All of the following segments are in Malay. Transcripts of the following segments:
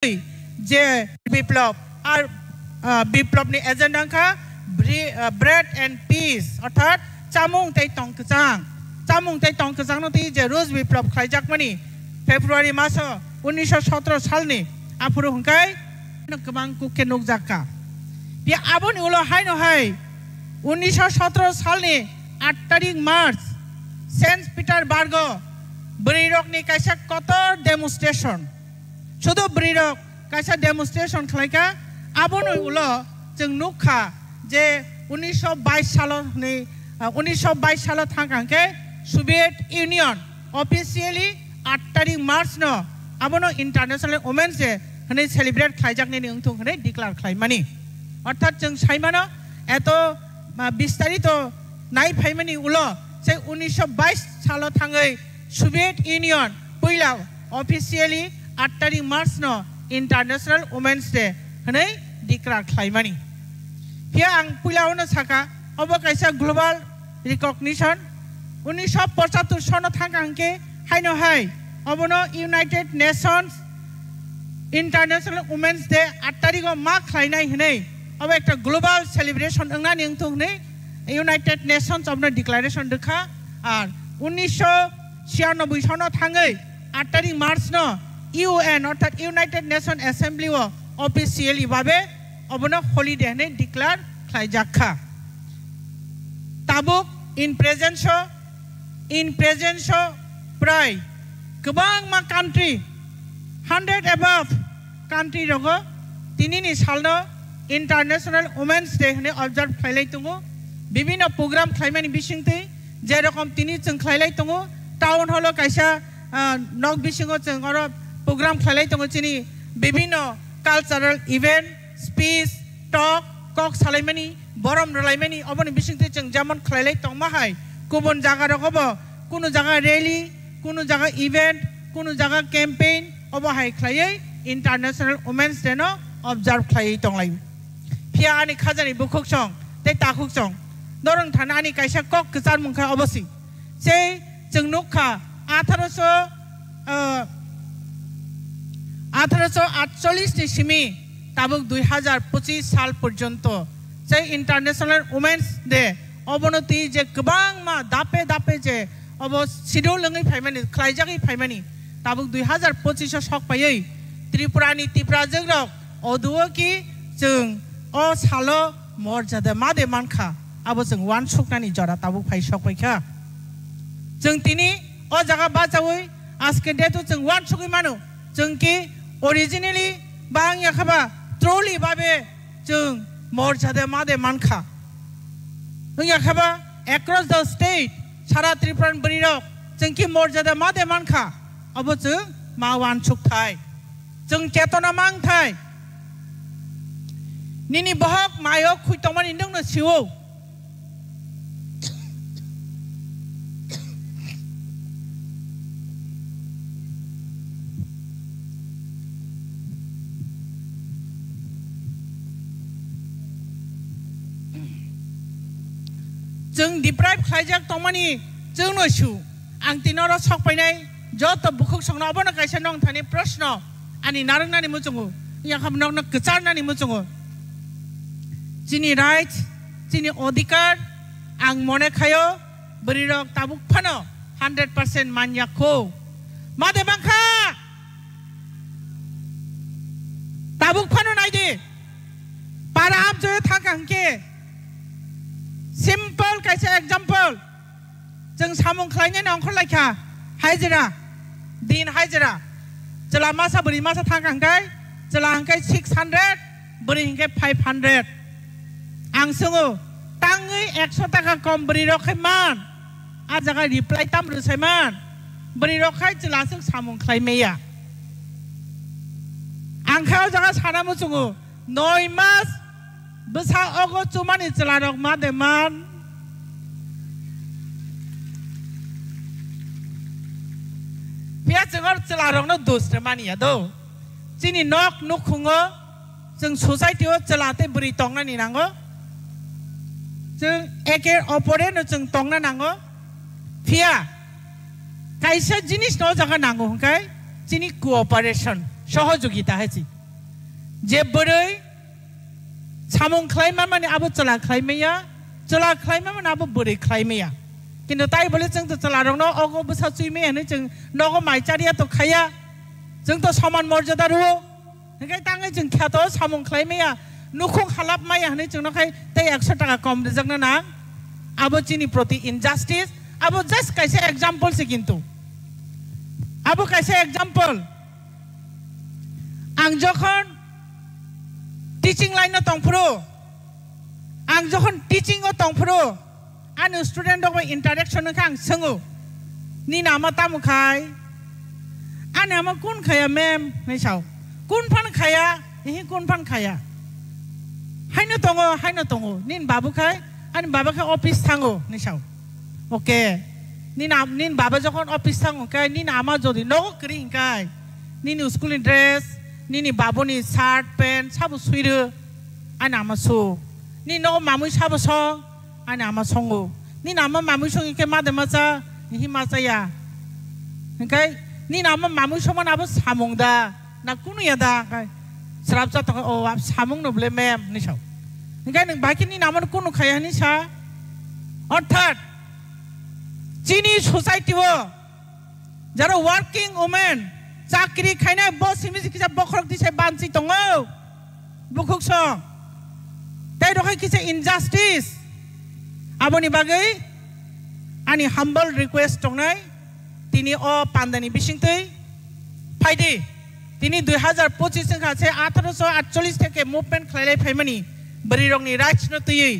যে বিপ্লব আর বিপ্লবনি এজেন্ডা খা ব্রেড এন্ড পিস অর্থাৎ চামুং তাই টংকজাং নতি যে রুশ বিপ্লব খাইজাকমানি ফেব্রুয়ারি মাস 1917 সালনি আফুরু হংকাই गोबां कुके नुकजाका बे आबोनि उलो हायनो हाय 1917 सालनि 8 तारिख मार्च सेंट पीटरबार्ग ब्रिरकनि कायसा कतर डेमोन्स्ट्रेशन शुधु ब्रिरक कायसा डेमोन्स्ट्रेशन खालायका आबोनि उलो जों नुखा जे 1922 सालनि 1922 साल थांखांके सोवियत यूनियन ऑफिशियली 8 तारिख मार्च न आबोनो इंटरनेशनल वुमेन्स डे हने सेलिब्रेट खाइजाकनि नोंथुं हने डिक्लेयार खालायमानि अर्थात जों साइमानो एतो विस्तारित नाय फाइमानि उलो जे 1922 साल थाङै सोवियत यूनियन पहिला ऑफिशियली 8 तारिख मार्च न इंटरनेशनल वुमेन्स डे हने डिक्लेयार खालायमानि फिया आं पहिलावनो साका अब कायसा ग्लोबल रिकॉग्निशन 1975 सन थांखांके हायनो हाय अबनो united nations international women's day 8 तारिख मा खालायनाय हनै अब एक ग्लोबल सेलिब्रेशन ओंना निंथु हनै United Nations of the declaration देखा और 1996 सन थाङै 8 तारिख मार्च न यूएन अर्थात यूनाइटेड नेशन असेंबली ऑफिशियली भाबे अबनो हॉलिडे हनै डिक्लेयार खालायजाखा ताबुक इन प्रेजेंस प्राय गोबां मा कंट्री 100 above country rogo tinini salno international women's day hne observe khlailai tungo bibino program khlaimani bisingte je rokom tini chung khlailai tungo town holo kaisa nok bisingo chung oro program khlailai tungo chini bibino cultural event speech talk kok salaimani borom rolaimani oboni bisingte chung jamon khlailai tongma hai kubun jaga rogobo kuno jaga rally kuno jaga event kuno jaga campaign अबहाय खायै international women's day न ऑब्जर्व खायै तंगलाय फिया आनि खाजानि बुखुक सं ते ताखुक सं दरं थानानि कायसा कक गजार मुंखा अबसि से जों नुखा 1848 नि सिमी ताबुक 2025 साल पर्यंत से इंटरनेशनल वुमेन्स डे अबनति जे गोबां मा दापे जे अब सिडुल लङै फाइमानि खायजागै फाइमानि ताबुक 2025 सक पायै त्रिपुरानि तिप्राजों रक अदुओ कि जों अ सालो मर्यादा मादे मानखा आबो जों वान सुकनानि जरा ताबुक फाइ सक पाइखा जों तिनि अ जागा बाजावै आजके डेटो जों वान सुकै मानो जों कि ओरिजिनली बां याखबा ट्रली बाबे जों मर्यादा मादे मानखा जों याखबा एक्रॉस द स्टेट सारा त्रिपुरान बरिरक जों कि मर्यादा मादे मानखा अब जों मावान सुखथाय जों चेतना मांथाय निनि बहक मायो खुइतमानि नोंनो सिवो जों डिप्राइव खायजाक तमानि जोंनो सिउ आं तिनरो सकपायनाय जत बुखुक संना अबनो कायसा नंग थानि प्रश्न आनि नारंनानि मुचुंगु याखम नंग गचारनानि मुचुंगु जिनि राइट जिनि अधिकार आं मने खायो बरिरक ताबुक फानो 100% मान्याखौ मादे बांखा ताबुक फानो नायदि पारा आम जो थांखांके सिम्पल कायसा एग्जांपल जों सामुं खालायनाय नंखौ लायखा हाजिरा दिन हाजिरा जला मासा बरि मासा थांखांखाय जला हांखाय 600 बरि हांखाय 500 आं सोङो ताङै 100 टाका कम बरि रखाय मान आ जागा रिप्लाय ताम रुसाय मान बरि रखाय जला जों सामुं खालायमेया आंखायाव जागा साना मुचुङो 9 मास बसा अगो चुमानि जला रक मादे मान पिया जोंगर चलारंनो दोस्रे मानिया दो जिनि नक नुखुङो जों सोसाइटियाव चलाते बरि तंनानि नांगो जों एके अपरेनो जों तंना नांगो पिया कायसा जिनिस न जागा नांगो हंखाय जिनि कोऑपरेशन সহযোগিতা হয়েছি যে বড়ই সামং খাইমা মানে আবো চলা খাইমেয়া চলা খাইমা মানে আবো বড়ই খাইমেয়া কিন্তু তাই বলে जों তো চলা রং অগো বসা চুইমে হনে जों নগো মাইচারিয়া তো খাইয়া जों তো সমান মর্যাদা রো হেকাই তাঙ্গাই जों খ্যাত সামং খাইমেয়া নুখং হালাপ মাইয়া হনে जों নখাই তাই 100 টাকা কম রেজগনা না আবো চিনি প্রতি ইনজাস্টিস আবো জাস্ট কাইসে एग्जांपल সে কিন্তু আবো কাইসে एग्जांपल आं जखन टीचिंग लाइन तंफ्रो आं जखन टीचिंग तंफ्रो आन स्टूडेंट दो इंटरेक्शन का आं संगो नी नामा तामुखाय आन नामा कुन खाया मैम नैसाव कुन फान खाया इहि कुन फान खाया हाइनो तंगो निन बाबू खाय आन बाबा खाय ऑफिस थांगो नैसाव ओके निन बाबा जखन ऑफिस थांगो खाय निन आमा जदि नो करिं खाय निन school dress Nini baboni shirt pant sabu suiru ana amasu ni no mamu sabu song ana amasongo ni nama mamu songi ke made macha ni macha ya kai ni nama mamu soman abu samongda na kunu ya da kai srapcha to o samong no ble mem ni sao kai nang baki ni nama kunu khaya ni sa অর্থাৎ chini society ho jara working women চাকরি খাইনা বস ইমিজি কিসা বখরক দিছে বানচি দङो বুকুক সং তাই রখাই কিসা ইনজাস্টিস আবনি বাগै আনি হাম্বল রিকোয়েস্ট দंनाय তিনি অ পান্দানি বিসিংতৈ ফাইদি তিনি 2025 এর কাছে 1848 থেকে মুভমেন্ট খাইলাই ফাইমানি বরি রংনি রাইটস নতयै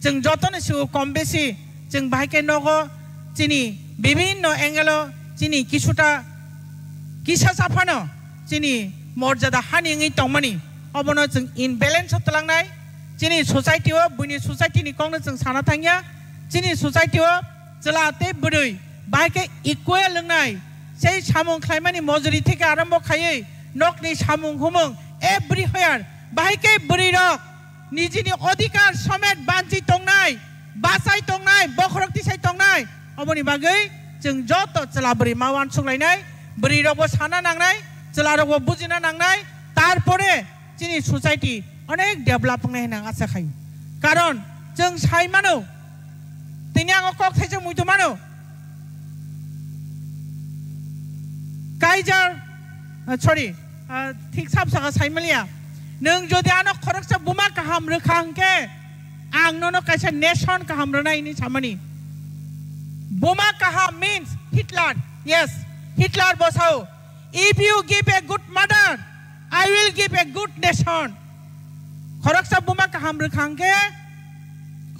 जों যতনে সু কম বেশি जों বাহাইকে নগো চিনি বিভিন্ন অ্যাঙ্গেল চিনি কিছুটা किसा साफानो चिनी मर्यादा हानिङै दंमानि अबनो जों इनबेलेन्स तलांनाय चिनी सोसाइटियाव बुनि सोसाइटिनि कौनो जों साना थांया चिनी सोसाइटियाव जलाते बुरै बाइके इक्वेल लोंनाय সেই सामुं खायमानि मजुरि থেকে आरम्भ खायै नकनि सामुं हुमुं एभ्रि होयार बाइके बुरै रक निजिनि अधिकार समेत बानजि दंनाय बासाय दंनाय बखरक दिसाय दंनाय अबनि बागै जों जत चला बुरै मावान सुंलायनाय बरी रगो साना नांनाय चला रगो बुजिना नांनाय तारपरे चिनि सोसाइटी अनेक डेभलप होनाय होना आशा खायो कारण जों साइमानो तिनि आङो कक थाइजों मुइतो मानो काइजार सरी ठीक साब सागा साइमलिया नों जदि आनो खरकसा बुमा काहाम रोखांके आं ननो काइसा नेशन काहाम रनायनि सामानि बुमा काहाम means Hitler yes Hitler bosau if you give a good mother I will give a good nation khorok sa buma ka hamru khangke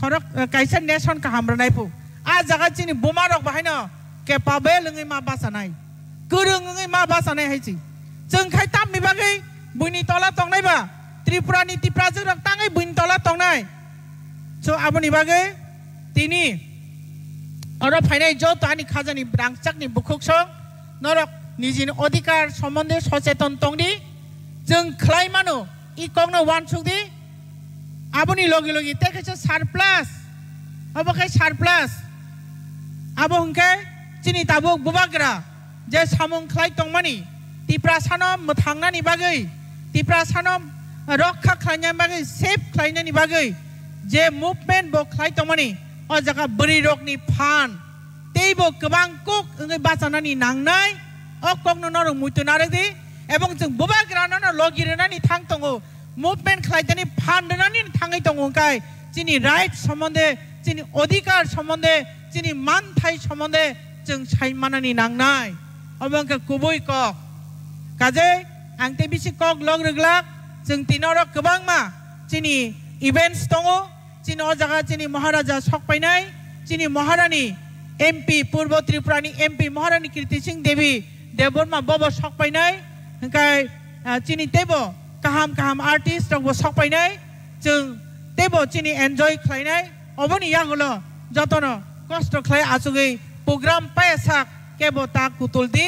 khorok kaisa nation ka hamru nai pu a jaga chini buma rok bahaino ke pabe lungai ma basanai kurung ngai ma basanai haichi जों khai tam mi bagai buini tola tongnai ba tripura ni tipra jeng rok tangai buini tola tongnai so aboni bagai tini oro phainai jo tani khajani brangchakni bukhuk song नरक निजिन अधिकार सम्बन्धे सचेतन तंगदि जों खलाइमानो इ कगनो वानसुगदि आबोनि लगे लगे तेखेसे सारप्लास अबखाय सारप्लास आबो हंके चिनि ताबो बुबाग्रा जे सामुं खलाइ तंगमानि तिप्रा सानम थांनानि बागै तिप्रा सानम रक्षा खलायनानि बागै सेफ खलायनानि बागै जे मुभमेन्ट बो खलाइ तंगमानि अ जागा बरि रकनि फान तेबो गोबां कुक ओंगै बाजानानि नांनाय अ कगनो नरं मुइतो नारदि एबं जों बुबाग्रानानो लगिरनानि थां दङो मुभमेन्ट खलायनानि फाननानि थाङै दङोंखाय चिनि राइट सम्बन्धे चिनि अधिकार सम्बन्धे चिनि मानथाय सम्बन्धे जों साइमानानि नांनाय अबंके कुबुइ कक काजे आंते बिसि कक लग्रग्लाक जों तिनरो गोबां मा चिनि इभेन्ट्स दङो चिनि अ जागा चिनि महाराजा सकपायनाय चिनि महारानी एमपी पूर्व त्रिपुरानी एमपी महारानी कीर्ति सिंह देवी देवबर्मा बबो सकपायनाय हंकाय चिनि तेबो काहाम काहाम आर्टिस्ट रगबो सकपायनाय जों तेबो चिनि एन्जय खलायनाय अबनि यागलो जतनो कष्ट खलाय आसुगै प्रोग्राम पायसा केबो ता कुतुलदि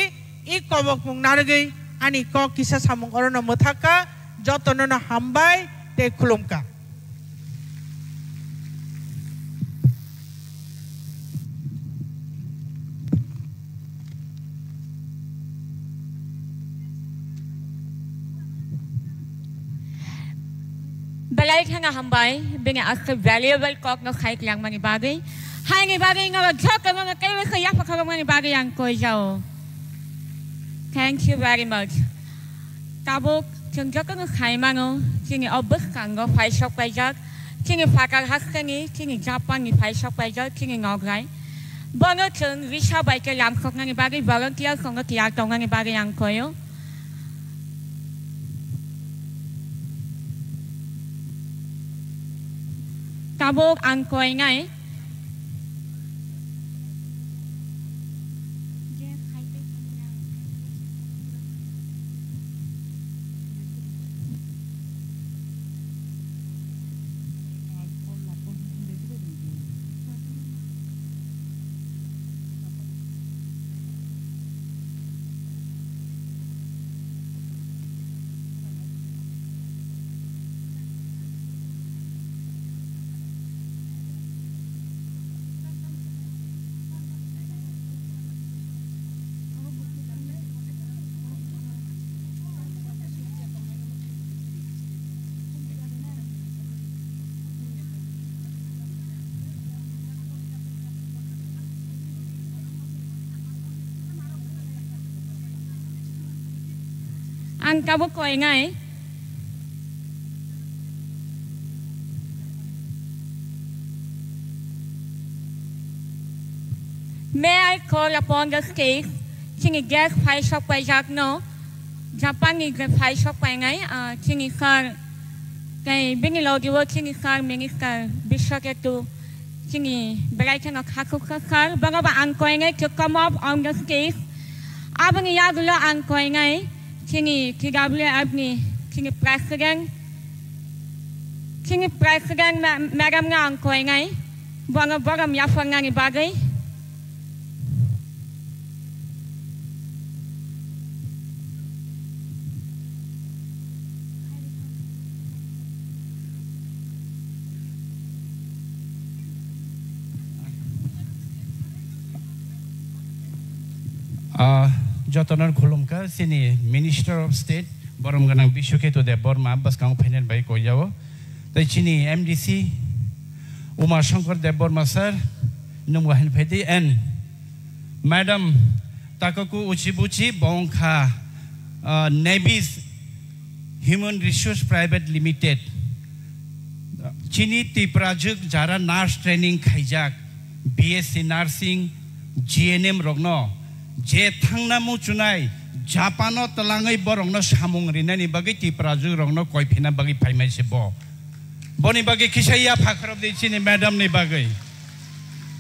इ कबक मुं नारगै आनि क किसा सामुं अरनो मोथाका जतनो हामबाय ते खुलुमका Balai hanga hambai binga ak valuable kok no khai klang mani bagay. Hai ngi bagay nga jok nga kay khaya pa ka mani bagay ang ko jao. Thank you very much. Tabuk chung jok nga khai mango chingi obuk kang go phai sok pai jak chingi fakar hak kangi chingi Japan ni phai sok pai jak chingi ngograi. Bongo chung wisha bai ke lam kok nga bagay volunteer kong nga tiyak tong nga bagay ang ko yo. Tabuk ang koy ngay. Ang kabuk koy ngay. May I call upon the state chingi get phai sok pai jak no Japan ni get phai sok pai ngay chingi kar kay bingilo diwo chingi kar minister bishoketu chingi balai chang hakuk kar banga ba ang koy ngay to come up on the state abang yagulo ang koy ngay chingi TWF ni chingi president madam nga ang koy ngay banga yafang nga ni bagay. Jotonan khulumka sini Minister of State borom ganang Bishoketu de Borma Abbas kang final bai ko jawo tai chini MDC Umar Shankar de Borma sir nungwahin phedi and Madam Takaku Uchibuchi Bongkha Navy's Human Resource Private Limited chini tiprajuk jara nurse training khaijak BSc nursing GNM rogno je thangna mu chunai Japano talangai borongno samung rinani bagi tipraju rongno koipina bagi paimai sebo boni bagi kisaya phakhrab de chini madam ni bagi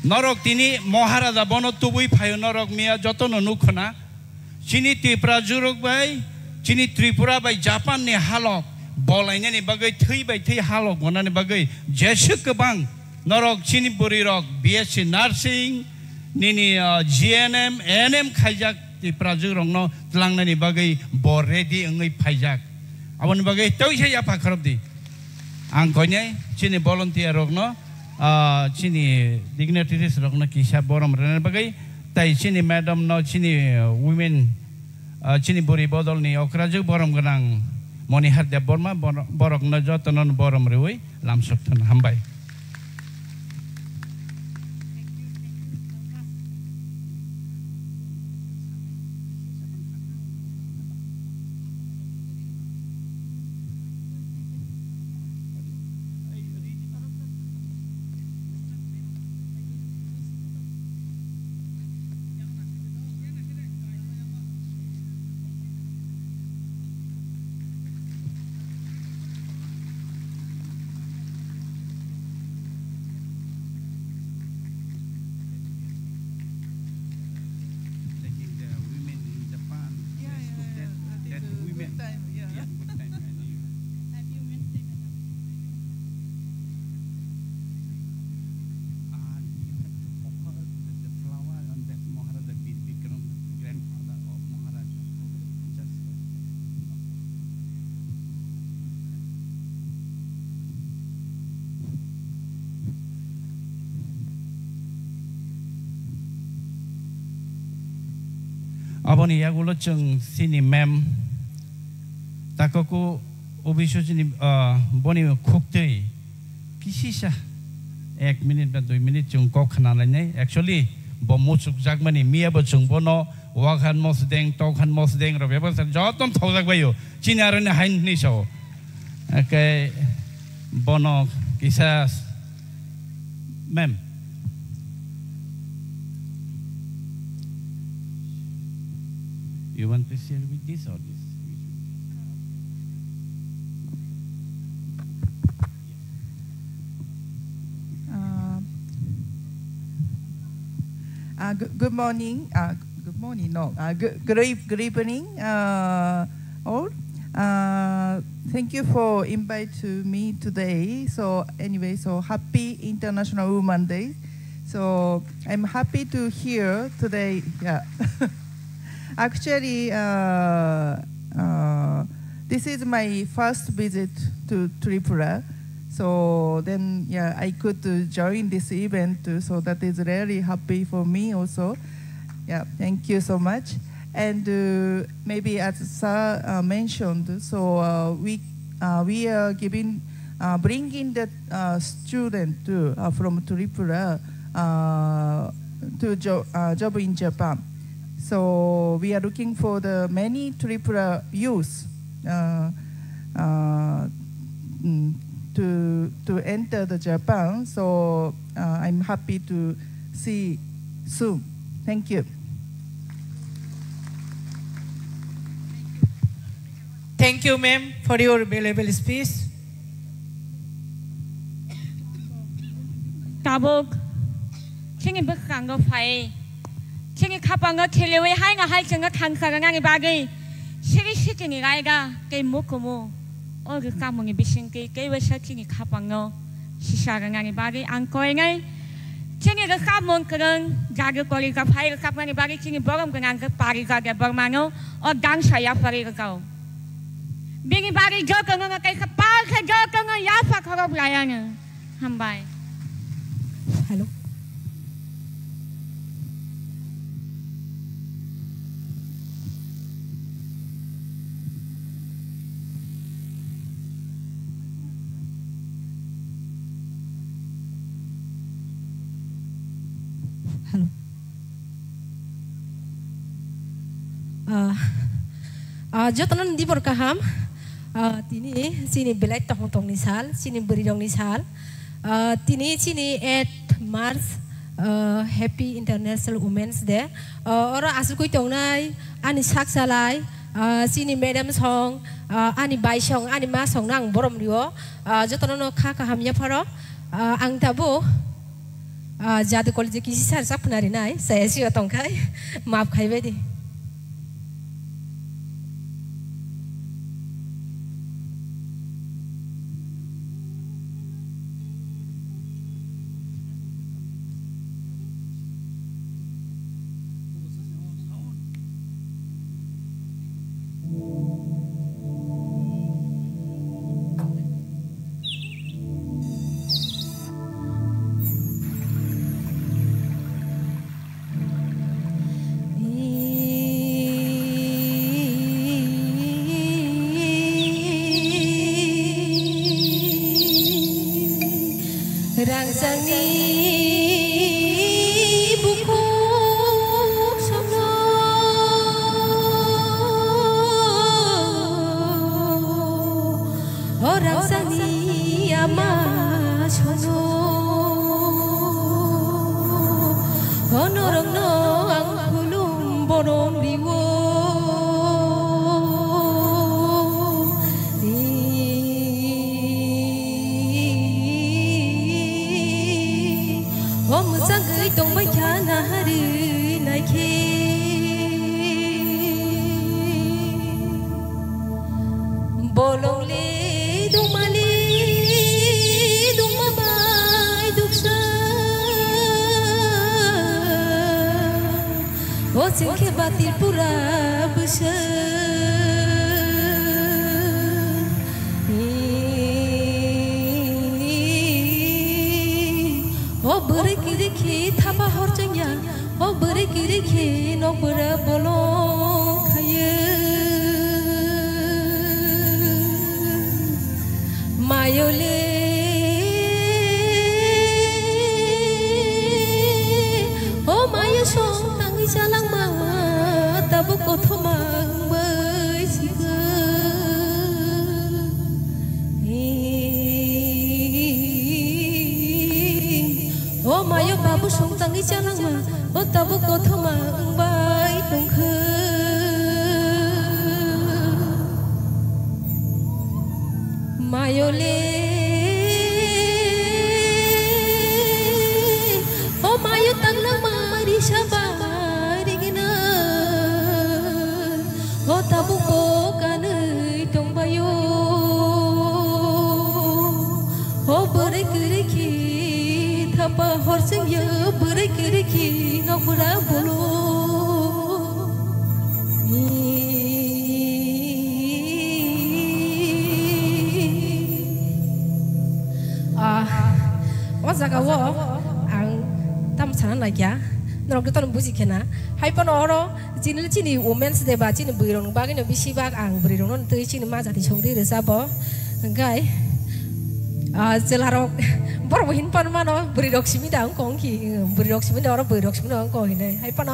norok tini maharaja bono tubui phayo norok mia jotono nukhona chini tipraju rok bai chini Tripura bai Japan ni halok bolaina ni bagi thui bai thui halok gona ni bagi jesuk bang norok chini buri rok BSc nursing nini GNM NM khaijak ti prajur rongno tlangna ni bagai boredi ngai phaijak abon bagai toise ya pakharab di ang koine chini volunteer rongno chini dignitaries rongno kisa borom rene bagai tai chini madam no chini women chini bori bodol ni okraju borom ganang monihar de borma borok no jotonon borom rewi lamsokton hambai. Aboni yagulo chung sini mem takoku অবিশ্বাসনী বনি খুকতেই কিসিসা 1 মিনিট বা 2 মিনিট जों কক খানালাইনাই एक्चुअली বমুচুক জাগমানি মিয়াবো जों বনো ওয়াখান মসদেং তখান মসদেং রবেবো যতম থাউজাকবায়ো চিনারনে হাইননি সও একে বনো কিসাস ma'am You want to share with this or this? Good morning. Good morning. No. Good evening. All. Thank you for inviting me today. So anyway, so happy International Women's Day. So I'm happy to hear today. Yeah. Actually, this is my first visit to Tripura. So then, yeah, I could join this event, so that is really happy for me also. Yeah, thank you so much. And maybe as Sir mentioned, so we are bringing the student from Tripura to job in Japan. So we are looking for the many Tripura youth to enter the Japan. So I'm happy to see soon. Thank you. Thank you, ma'am, for your valuable speech. Tabuk, kini berkanggo fai, kini kapango telewe hai nga hai cenga kangkara ngangi bagi, siri kini raiga ke mukumu, oh kamu ngi bisingki ke wesa kini kapango, sisara ngangi bagi angkoi ngai, kini kamu kereng jaga kori kapai kapan ngangi bagi kini borom kenang ke pari kaga bermano, oh gang saya pari kau. Bingi bagi joko nga kay kapal ka joko nga yafa korob layang hambay. Hello. Hello. Jotonon di berkaham. Tini sini belai tong nisal, sini beri dong nisal. Tini sini 8 March Happy International Women's Day. Orang asal kui tong nai, ani sak salai, sini madam song, ani bai song, ani ma song nang borom rio. Jotonon kaham ya paro. Ang tabu jadu college kisi sar sak penari nai. Saya sih tong kai, maaf kai bedi. Rangsangni buku sono, oh rangsangni ama sono, oh norong no ang hulum borong riwo. Tong mai chana hari nai ke bolong le dung mani dung ma bai duk sa o sin ke batil pura busa o beri kiri thapa horjanya o beri kiri no bera bolong kaya Mayole Oh Maya song tangi jalang ma tabu koto mang bai siga Oh Maya babu song tangi jalang ma oh tabu koto mang bai tung khơ Mayole Oh Mayo tang lang mari sabari gina Oh tabu ko kanay tong bayo Oh bere kere ki thapa horsing ya bere kere ki ngok bura bolo Ozaga wo ang tam sana lagi ya. Norok kita nembusi kena. Hai pun oro cini women's day ba cini berong bagi nabi sibak ang berong non tu cini maza di chongdi desa bo. Enggak celarok berwin pan mana beridok simi dah angkong ki beridok simi dah orang beridok simi dah angkong ini. Hai pun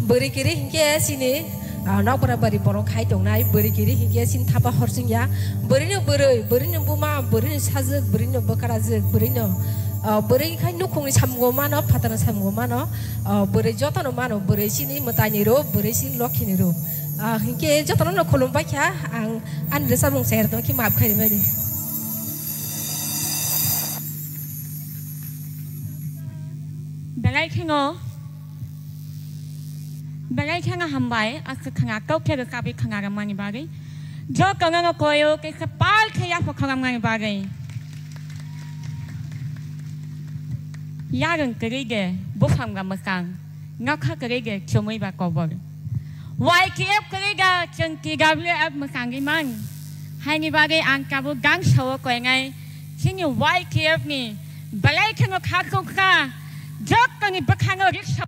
beri kiri hingga sini. Nak beri borok hai dong nai beri kiri hingga sini thapa horsing ya. Beri no buma beri no sajak beri no bakarazak beri no beri kai nukung ni samgo mana patana samgo mana beri jotono mana beri sini matanya ro beri sini lokini ro hingga jotono no kolom baca ang desa mung share to ki maaf kai beri Bagai kanga hambai ak kanga kau ke kapi kanga ramani bagai jo kanga koyo ke kapal ke ya kanga mani bagai Yaran kerige bufam gamakang ngakha kerige chomoi ba kobor YKF kerige chengki gable ab makangi man hangi bagai angkabu gang sawo ko ngai kini YKF ni balai kanga khakong ka jok kangi bakanga riksa